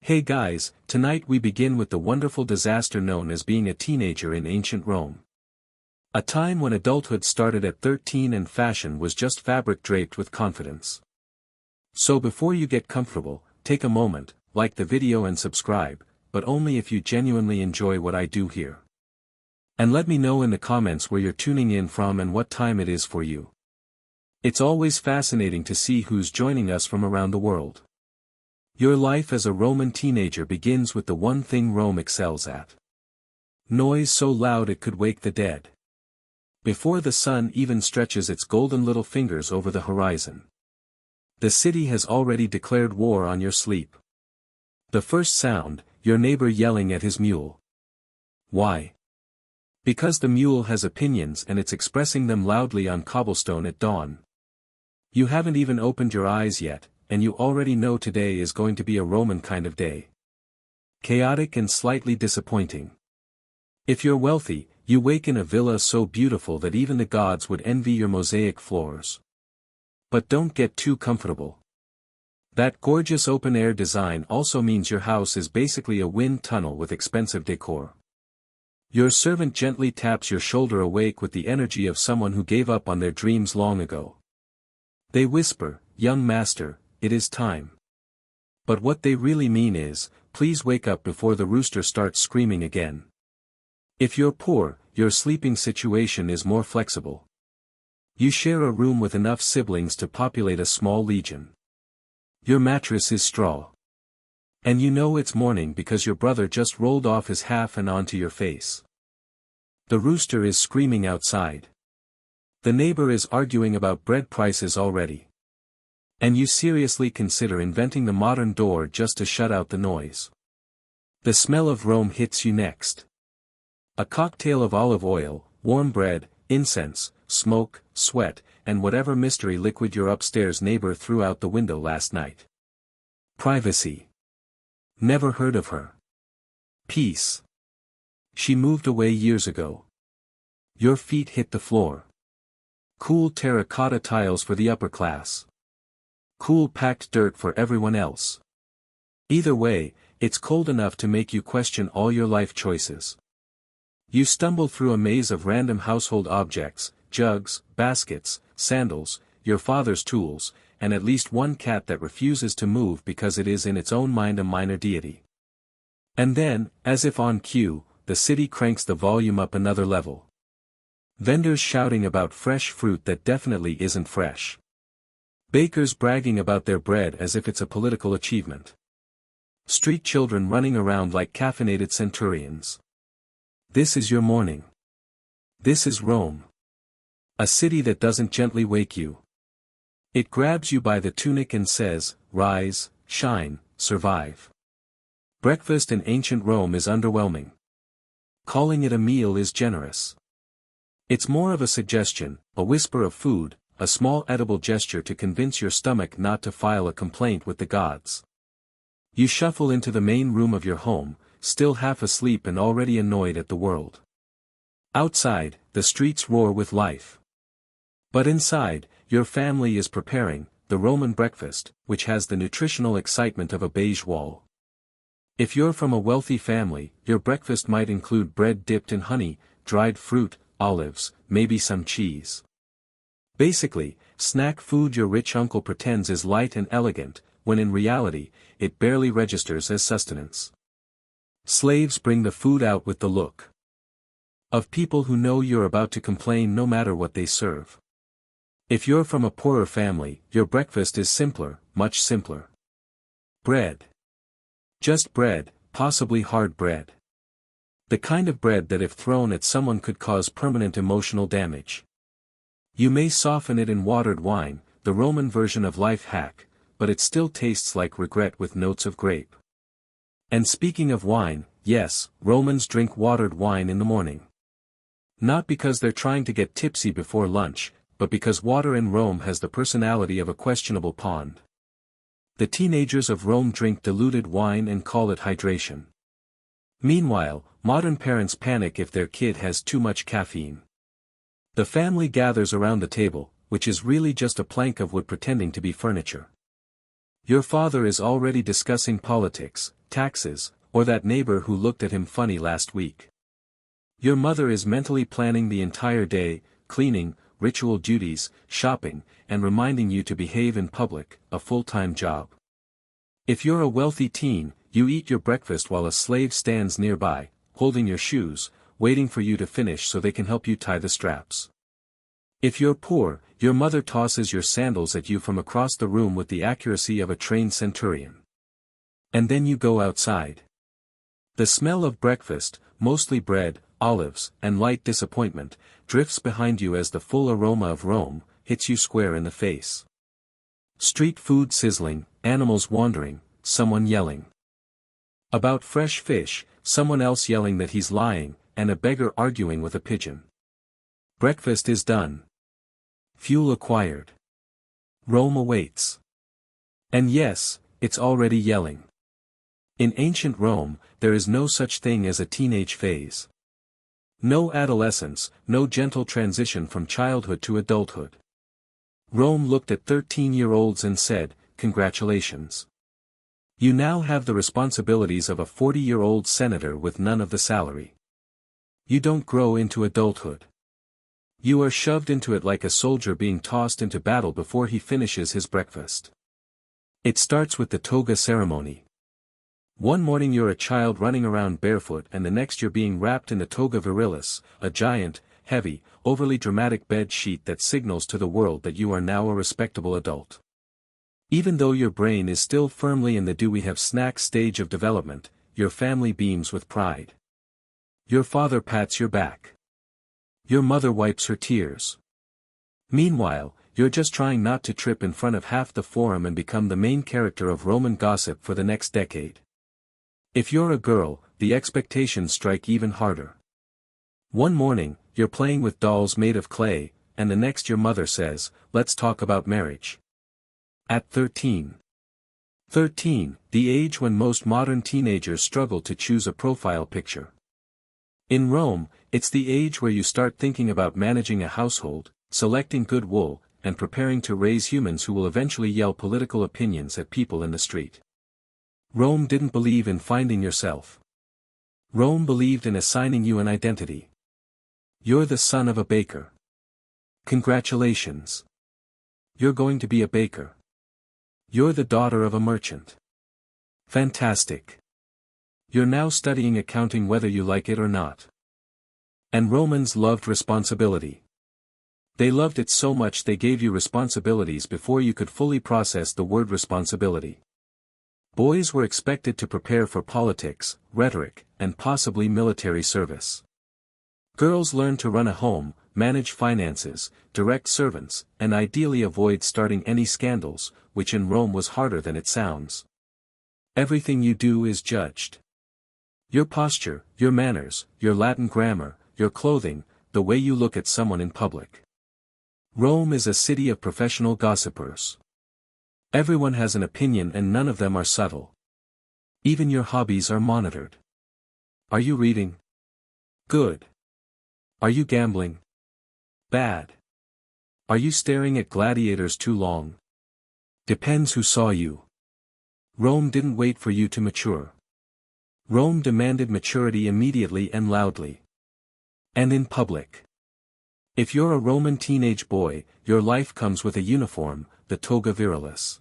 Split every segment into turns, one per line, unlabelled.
Hey guys, tonight we begin with the wonderful disaster known as being a teenager in ancient Rome. A time when adulthood started at 13 and fashion was just fabric draped with confidence. So before you get comfortable, take a moment, like the video and subscribe, but only if you genuinely enjoy what I do here. And let me know in the comments where you're tuning in from and what time it is for you. It's always fascinating to see who's joining us from around the world. Your life as a Roman teenager begins with the one thing Rome excels at. Noise so loud it could wake the dead. Before the sun even stretches its golden little fingers over the horizon, the city has already declared war on your sleep. The first sound, your neighbor yelling at his mule. Why? Because the mule has opinions and it's expressing them loudly on cobblestone at dawn. You haven't even opened your eyes yet, and you already know today is going to be a Roman kind of day. Chaotic and slightly disappointing. If you're wealthy, you wake in a villa so beautiful that even the gods would envy your mosaic floors. But don't get too comfortable. That gorgeous open-air design also means your house is basically a wind tunnel with expensive decor. Your servant gently taps your shoulder awake with the energy of someone who gave up on their dreams long ago. They whisper, "Young master, it is time." But what they really mean is, please wake up before the rooster starts screaming again. If you're poor, your sleeping situation is more flexible. You share a room with enough siblings to populate a small legion. Your mattress is straw. And you know it's morning because your brother just rolled off his half and onto your face. The rooster is screaming outside. The neighbor is arguing about bread prices already. And you seriously consider inventing the modern door just to shut out the noise. The smell of Rome hits you next. A cocktail of olive oil, warm bread, incense, smoke, sweat, and whatever mystery liquid your upstairs neighbor threw out the window last night. Privacy. Never heard of her. Peace. She moved away years ago. Your feet hit the floor. Cool terracotta tiles for the upper class. Cool packed dirt for everyone else. Either way, it's cold enough to make you question all your life choices. You stumble through a maze of random household objects, jugs, baskets, sandals, your father's tools, and at least one cat that refuses to move because it is in its own mind a minor deity. And then, as if on cue, the city cranks the volume up another level. Vendors shouting about fresh fruit that definitely isn't fresh. Bakers bragging about their bread as if it's a political achievement. Street children running around like caffeinated centurions. This is your morning. This is Rome. A city that doesn't gently wake you. It grabs you by the tunic and says, "Rise, shine, survive." Breakfast in ancient Rome is underwhelming. Calling it a meal is generous. It's more of a suggestion, a whisper of food, a small edible gesture to convince your stomach not to file a complaint with the gods. You shuffle into the main room of your home, still half asleep and already annoyed at the world. Outside, the streets roar with life. But inside, your family is preparing, the Roman breakfast, which has the nutritional excitement of a beige wall. If you're from a wealthy family, your breakfast might include bread dipped in honey, dried fruit, olives, maybe some cheese. Basically, snack food your rich uncle pretends is light and elegant, when in reality, it barely registers as sustenance. Slaves bring the food out with the look of people who know you're about to complain no matter what they serve. If you're from a poorer family, your breakfast is simpler, much simpler. Bread. Just bread, possibly hard bread. The kind of bread that if thrown at someone could cause permanent emotional damage. You may soften it in watered wine, the Roman version of life hack, but it still tastes like regret with notes of grape. And speaking of wine, yes, Romans drink watered wine in the morning. Not because they're trying to get tipsy before lunch, but because water in Rome has the personality of a questionable pond. The teenagers of Rome drink diluted wine and call it hydration. Meanwhile, modern parents panic if their kid has too much caffeine. The family gathers around the table, which is really just a plank of wood pretending to be furniture. Your father is already discussing politics, taxes, or that neighbor who looked at him funny last week. Your mother is mentally planning the entire day, cleaning, ritual duties, shopping, and reminding you to behave in public, a full-time job. If you're a wealthy teen, you eat your breakfast while a slave stands nearby, holding your shoes, waiting for you to finish so they can help you tie the straps. If you're poor, your mother tosses your sandals at you from across the room with the accuracy of a trained centurion. And then you go outside. The smell of breakfast, mostly bread, olives, and light disappointment, drifts behind you as the full aroma of Rome hits you square in the face. Street food sizzling, animals wandering, someone yelling about fresh fish, someone else yelling that he's lying, and a beggar arguing with a pigeon. Breakfast is done. Fuel acquired. Rome awaits. And yes, it's already yelling. In ancient Rome, there is no such thing as a teenage phase. No adolescence, no gentle transition from childhood to adulthood. Rome looked at 13-year-olds and said, "Congratulations. You now have the responsibilities of a 40-year-old senator with none of the salary. You don't grow into adulthood. You are shoved into it like a soldier being tossed into battle before he finishes his breakfast." It starts with the toga ceremony. One morning you're a child running around barefoot, and the next you're being wrapped in the toga virilis, a giant, heavy, overly dramatic bed sheet that signals to the world that you are now a respectable adult. Even though your brain is still firmly in the do-we-have-snacks stage of development, your family beams with pride. Your father pats your back. Your mother wipes her tears. Meanwhile, you're just trying not to trip in front of half the forum and become the main character of Roman gossip for the next decade. If you're a girl, the expectations strike even harder. One morning, you're playing with dolls made of clay, and the next your mother says, "Let's talk about marriage." At 13. 13, the age when most modern teenagers struggle to choose a profile picture. In Rome, it's the age where you start thinking about managing a household, selecting good wool, and preparing to raise humans who will eventually yell political opinions at people in the street. Rome didn't believe in finding yourself. Rome believed in assigning you an identity. You're the son of a baker. Congratulations. You're going to be a baker. You're the daughter of a merchant. Fantastic. You're now studying accounting whether you like it or not. And Romans loved responsibility. They loved it so much they gave you responsibilities before you could fully process the word responsibility. Boys were expected to prepare for politics, rhetoric, and possibly military service. Girls learned to run a home, manage finances, direct servants, and ideally avoid starting any scandals, which in Rome was harder than it sounds. Everything you do is judged. Your posture, your manners, your Latin grammar, your clothing, the way you look at someone in public. Rome is a city of professional gossipers. Everyone has an opinion and none of them are subtle. Even your hobbies are monitored. Are you reading? Good. Are you gambling? Bad. Are you staring at gladiators too long? Depends who saw you. Rome didn't wait for you to mature. Rome demanded maturity immediately and loudly. And in public. If you're a Roman teenage boy, your life comes with a uniform, the toga virilis.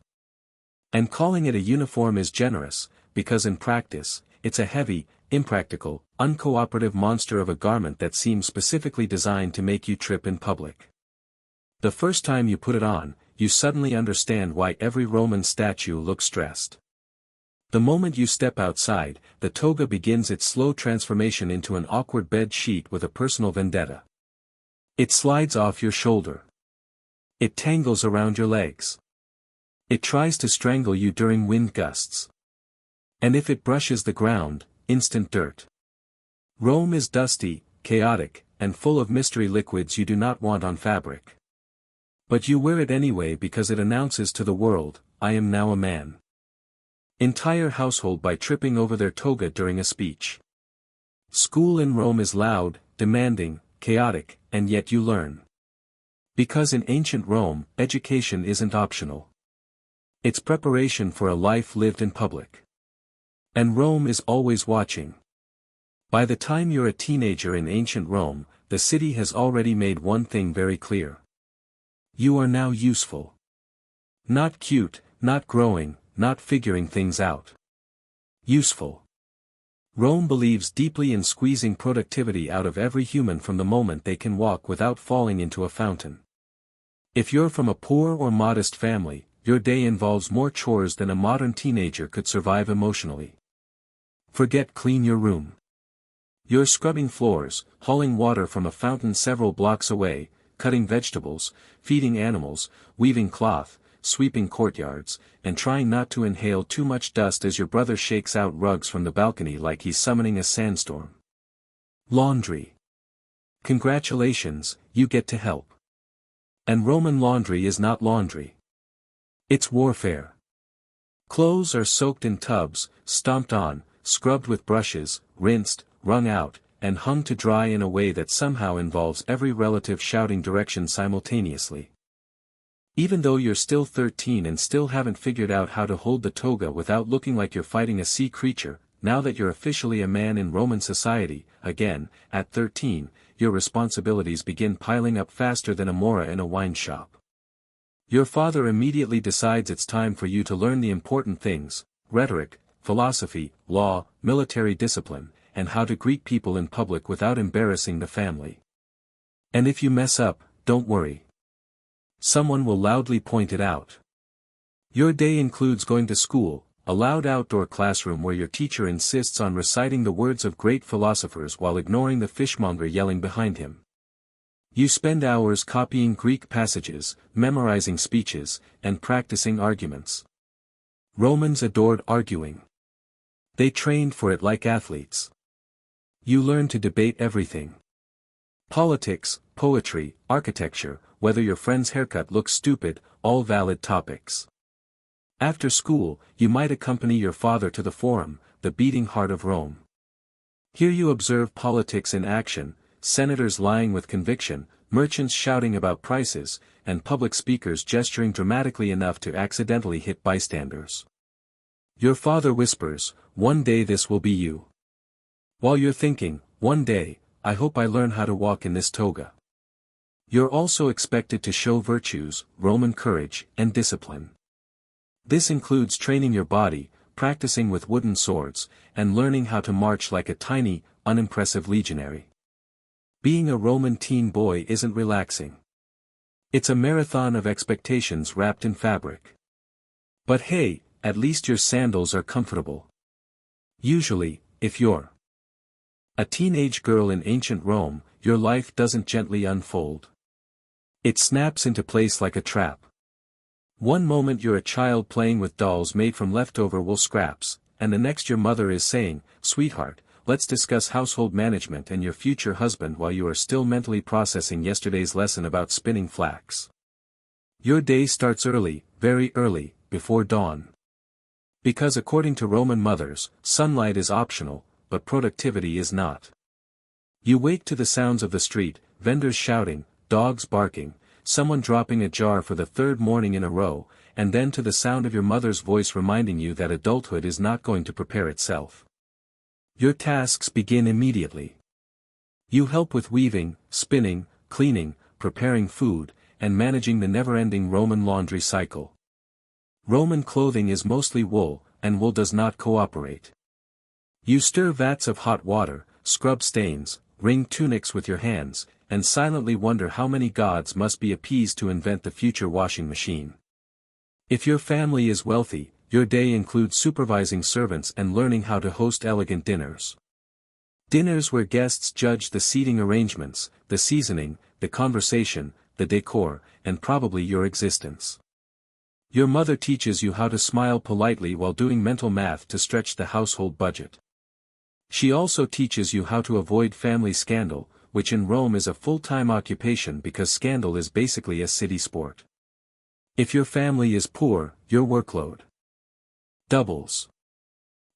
And calling it a uniform is generous, because in practice, it's a heavy, impractical, uncooperative monster of a garment that seems specifically designed to make you trip in public. The first time you put it on, you suddenly understand why every Roman statue looks stressed. The moment you step outside, the toga begins its slow transformation into an awkward bed sheet with a personal vendetta. It slides off your shoulder. It tangles around your legs. It tries to strangle you during wind gusts. And if it brushes the ground, instant dirt. Rome is dusty, chaotic, and full of mystery liquids you do not want on fabric. But you wear it anyway because it announces to the world, "I am now a man." Entire household by tripping over their toga during a speech. School in Rome is loud, demanding, chaotic, and yet you learn. Because in ancient Rome, education isn't optional. It's preparation for a life lived in public. And Rome is always watching. By the time you're a teenager in ancient Rome, the city has already made one thing very clear. You are now useful. Not cute, not growing, not figuring things out. Useful. Rome believes deeply in squeezing productivity out of every human from the moment they can walk without falling into a fountain. If you're from a poor or modest family, your day involves more chores than a modern teenager could survive emotionally. Forget clean your room. You're scrubbing floors, hauling water from a fountain several blocks away, cutting vegetables, feeding animals, weaving cloth, sweeping courtyards, and trying not to inhale too much dust as your brother shakes out rugs from the balcony like he's summoning a sandstorm. Laundry. Congratulations, you get to help. And Roman laundry is not laundry. It's warfare. Clothes are soaked in tubs, stomped on, scrubbed with brushes, rinsed, wrung out, and hung to dry in a way that somehow involves every relative shouting direction simultaneously. Even though you're still 13 and still haven't figured out how to hold the toga without looking like you're fighting a sea creature, now that you're officially a man in Roman society, again, at 13, your responsibilities begin piling up faster than a mora in a wine shop. Your father immediately decides it's time for you to learn the important things: rhetoric, philosophy, law, military discipline, and how to greet people in public without embarrassing the family. And if you mess up, don't worry. Someone will loudly point it out. Your day includes going to school, a loud outdoor classroom where your teacher insists on reciting the words of great philosophers while ignoring the fishmonger yelling behind him. You spend hours copying Greek passages, memorizing speeches, and practicing arguments. Romans adored arguing. They trained for it like athletes. You learn to debate everything. Politics, poetry, architecture, whether your friend's haircut looks stupid, all valid topics. After school, you might accompany your father to the Forum, the beating heart of Rome. Here you observe politics in action, senators lying with conviction, merchants shouting about prices, and public speakers gesturing dramatically enough to accidentally hit bystanders. Your father whispers, "One day this will be you." While you're thinking, "One day, I hope I learn how to walk in this toga." You're also expected to show virtues, Roman courage, and discipline. This includes training your body, practicing with wooden swords, and learning how to march like a tiny, unimpressive legionary. Being a Roman teen boy isn't relaxing. It's a marathon of expectations wrapped in fabric. But hey, at least your sandals are comfortable. Usually, if you're a teenage girl in ancient Rome, your life doesn't gently unfold. It snaps into place like a trap. One moment you're a child playing with dolls made from leftover wool scraps, and the next your mother is saying, "Sweetheart, let's discuss household management and your future husband," while you are still mentally processing yesterday's lesson about spinning flax. Your day starts early, very early, before dawn. Because according to Roman mothers, sunlight is optional, but productivity is not. You wake to the sounds of the street, vendors shouting, dogs barking, someone dropping a jar for the third morning in a row, and then to the sound of your mother's voice reminding you that adulthood is not going to prepare itself. Your tasks begin immediately. You help with weaving, spinning, cleaning, preparing food, and managing the never-ending Roman laundry cycle. Roman clothing is mostly wool, and wool does not cooperate. You stir vats of hot water, scrub stains, wring tunics with your hands, and silently wonder how many gods must be appeased to invent the future washing machine. If your family is wealthy, your day includes supervising servants and learning how to host elegant dinners. Dinners where guests judge the seating arrangements, the seasoning, the conversation, the decor, and probably your existence. Your mother teaches you how to smile politely while doing mental math to stretch the household budget. She also teaches you how to avoid family scandal, which in Rome is a full-time occupation because scandal is basically a city sport. If your family is poor, your workload doubles.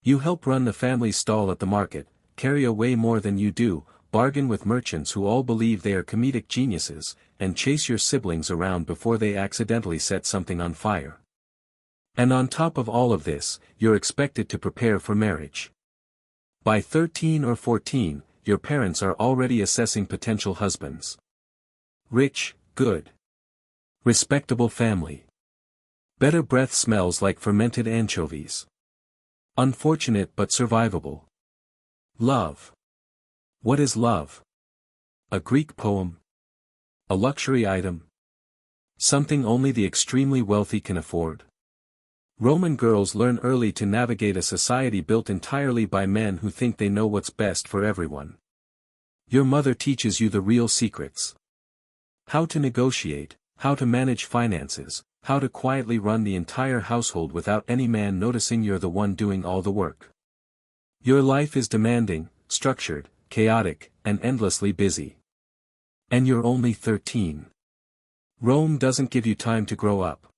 You help run the family stall at the market, carry away more than you do, bargain with merchants who all believe they are comedic geniuses, and chase your siblings around before they accidentally set something on fire. And on top of all of this, you're expected to prepare for marriage. By 13 or 14, your parents are already assessing potential husbands. Rich, good. Respectable family. Better breath smells like fermented anchovies. Unfortunate but survivable. Love. What is love? A Greek poem? A luxury item? Something only the extremely wealthy can afford? Roman girls learn early to navigate a society built entirely by men who think they know what's best for everyone. Your mother teaches you the real secrets. How to negotiate, how to manage finances, how to quietly run the entire household without any man noticing you're the one doing all the work. Your life is demanding, structured, chaotic, and endlessly busy. And you're only 13. Rome doesn't give you time to grow up.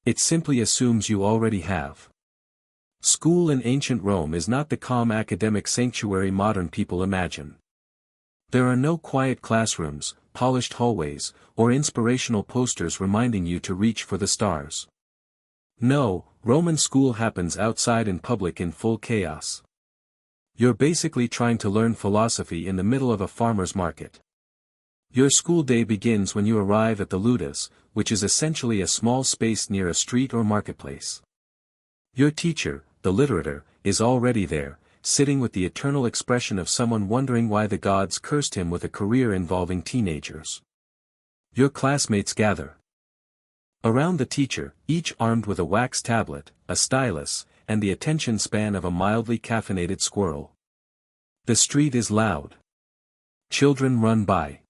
It simply assumes you already have. School in ancient Rome is not the calm academic sanctuary modern people imagine. There are no quiet classrooms, polished hallways, or inspirational posters reminding you to reach for the stars. No, Roman school happens outside in public in full chaos. You're basically trying to learn philosophy in the middle of a farmer's market. Your school day begins when you arrive at the ludus, which is essentially a small space near a street or marketplace. Your teacher, the literator, is already there, sitting with the eternal expression of someone wondering why the gods cursed him with a career involving teenagers. Your classmates gather around the teacher, each armed with a wax tablet, a stylus, and the attention span of a mildly caffeinated squirrel. The street is loud. Children run by.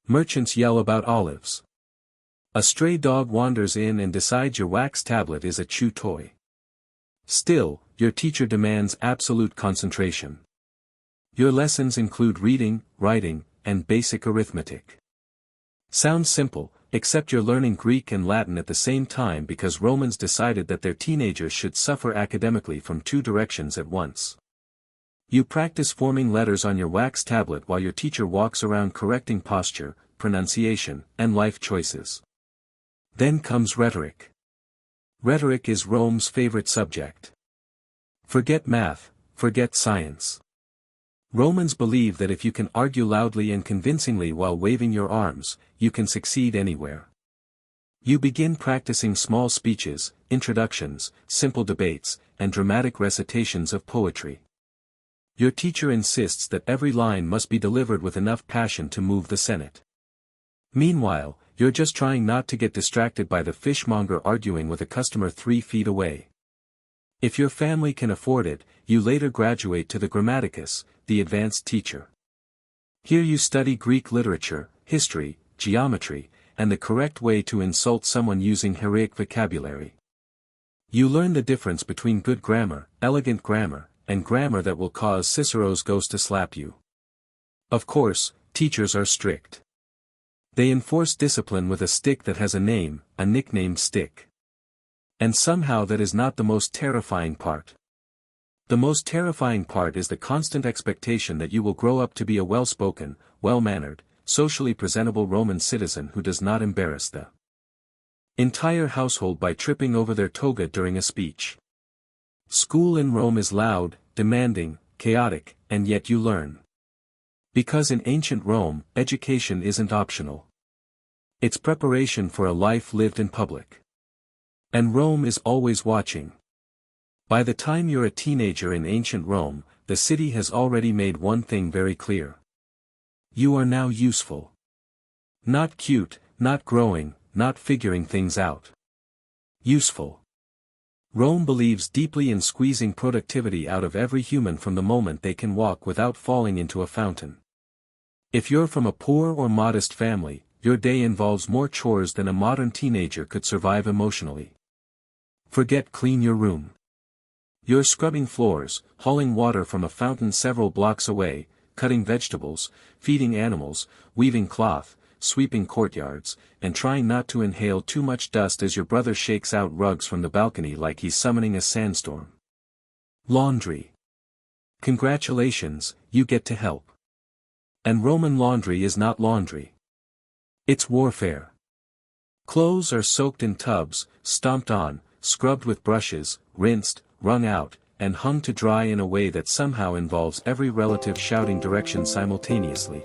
Merchants yell about olives. A stray dog wanders in and decides your wax tablet is a chew toy. Still, your teacher demands absolute concentration. Your lessons include reading, writing, and basic arithmetic. Sounds simple, except you're learning Greek and Latin at the same time because Romans decided that their teenagers should suffer academically from two directions at once. You practice forming letters on your wax tablet while your teacher walks around correcting posture, pronunciation, and life choices. Then comes rhetoric. Rhetoric is Rome's favorite subject. Forget math, forget science. Romans believe that if you can argue loudly and convincingly while waving your arms, you can succeed anywhere. You begin practicing small speeches, introductions, simple debates, and dramatic recitations of poetry. Your teacher insists that every line must be delivered with enough passion to move the Senate. Meanwhile, you're just trying not to get distracted by the fishmonger arguing with a customer 3 feet away. If your family can afford it, you later graduate to the grammaticus, the advanced teacher. Here you study Greek literature, history, geometry, and the correct way to insult someone using heroic vocabulary. You learn the difference between good grammar, elegant grammar, and grammar that will cause Cicero's ghost to slap you. Of course, teachers are strict. They enforce discipline with a stick that has a name, a nicknamed stick. And somehow that is not the most terrifying part. The most terrifying part is the constant expectation that you will grow up to be a well-spoken, well-mannered, socially presentable Roman citizen who does not embarrass the entire household by tripping over their toga during a speech. School in Rome is loud, demanding, chaotic, and yet you learn. Because in ancient Rome, education isn't optional. It's preparation for a life lived in public. And Rome is always watching. By the time you're a teenager in ancient Rome, the city has already made one thing very clear. You are now useful. Not cute, not growing, not figuring things out. Useful. Rome believes deeply in squeezing productivity out of every human from the moment they can walk without falling into a fountain. If you're from a poor or modest family, your day involves more chores than a modern teenager could survive emotionally. Forget clean your room. You're scrubbing floors, hauling water from a fountain several blocks away, cutting vegetables, feeding animals, weaving cloth, sweeping courtyards, and trying not to inhale too much dust as your brother shakes out rugs from the balcony like he's summoning a sandstorm. Laundry. Congratulations, you get to help. And Roman laundry is not laundry. It's warfare. Clothes are soaked in tubs, stomped on, scrubbed with brushes, rinsed, wrung out, and hung to dry in a way that somehow involves every relative shouting direction simultaneously,